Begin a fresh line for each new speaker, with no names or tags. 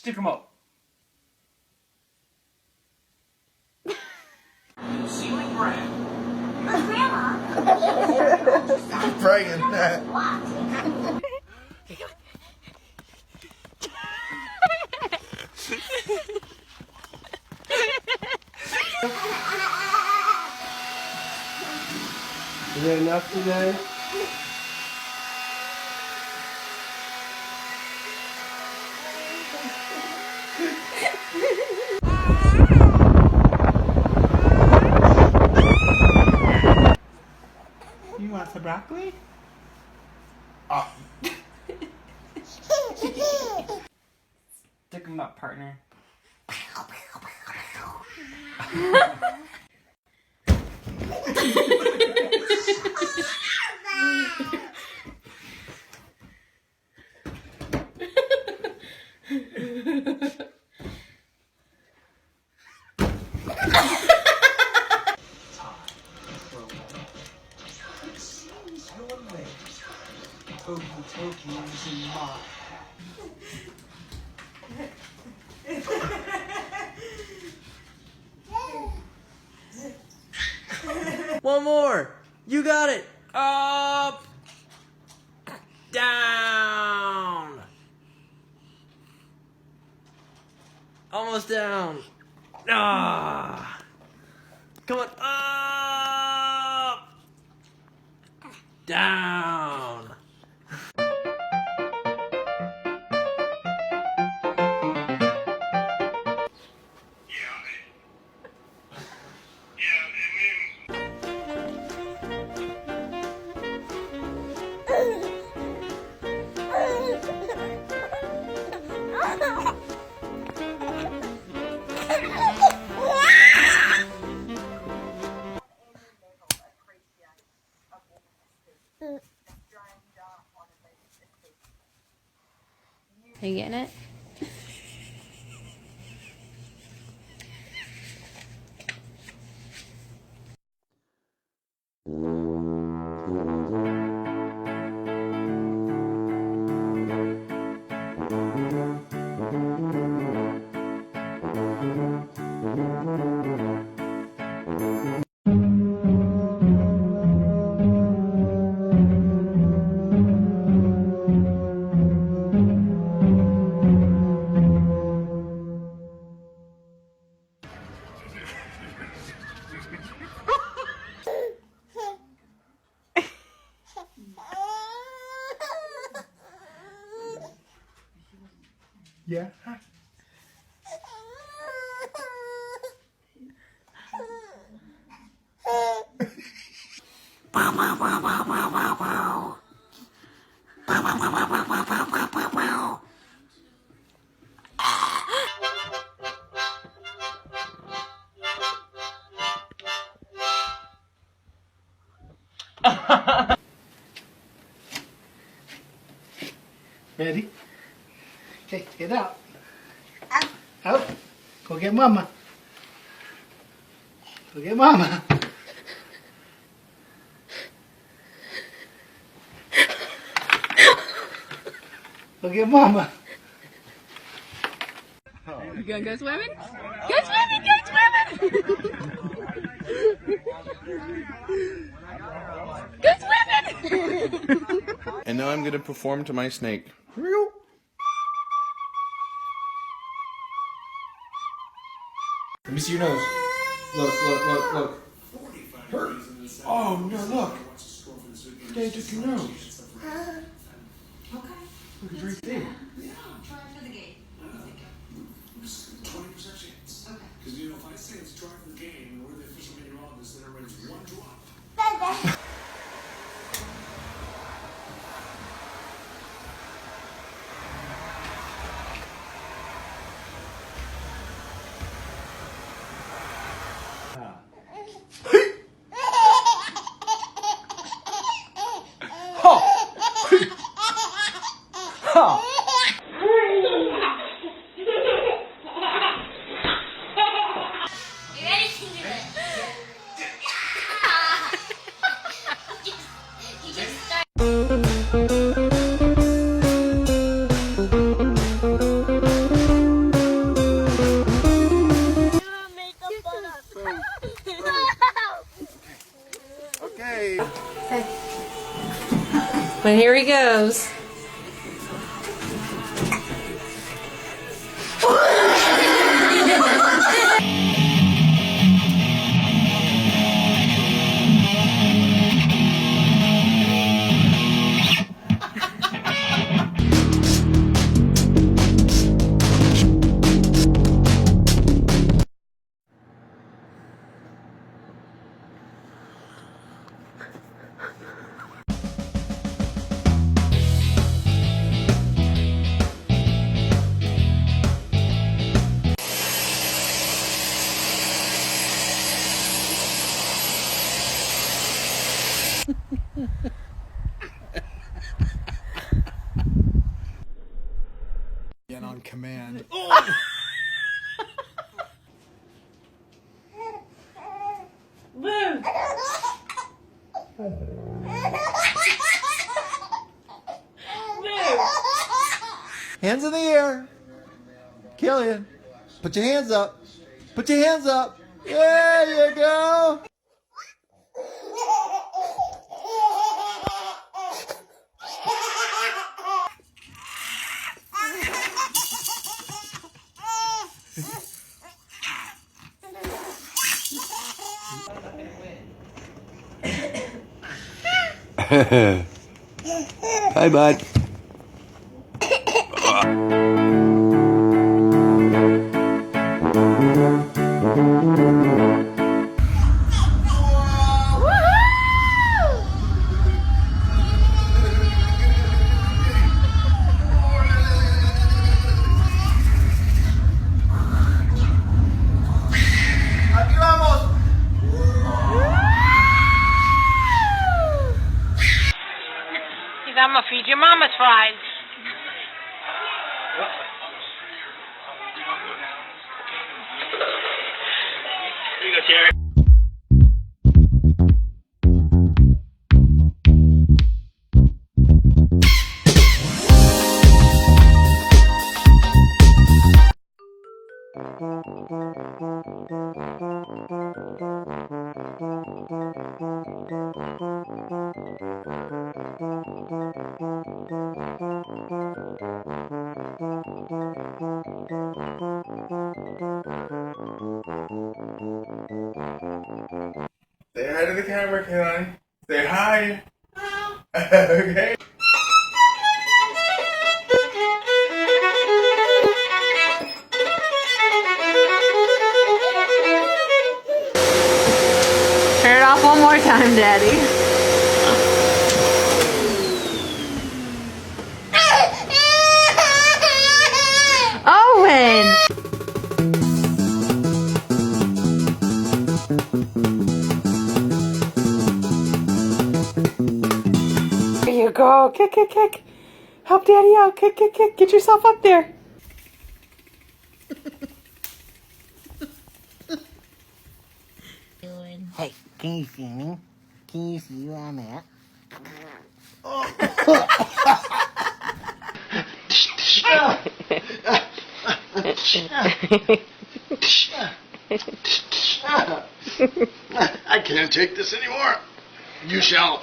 Stick 'em up. Ceiling brand.
Grandma.
I'm bragging that. Is that enough today?
You want some broccoli? Stick 'em up, partner. Toki's in my
One more. You got it. Up. Down. Almost down. Ah. Come on. Up. Down.
Are you getting it?
Yeah. Ready? Okay, get out. Out. Go get mama. Go get mama. Go get mama.
You gonna go swimming? Go swimming! Go swimming! Go swimming!
And now I'm going to perform to my snake.
Let me see your nose. Look. Hurt. Oh, no, look. Daddy took your nose.
Okay.
Look, it's right there.
Try for the gate.
20% chance.
Okay.
Because, you know, if I say it's try for the game, and we're the official meteorologist, then everybody's one drop.
Ha!
But here he goes.
Again on command.
Hands in the air. Killian, put your hands up. Put your hands up. There you go.
Hi, bud.
I'm gonna feed your mama's fries. Here you go, Terry.
Say hi to the camera, Kaylani. Say hi. Okay.
Turn it off one more time, Daddy. Owen! There you go. Kick, kick, kick. Help Daddy out. Kick, kick, kick. Get yourself up there.
Hey, can you see me? Can you see where I'm at? I can't take this anymore. You shall.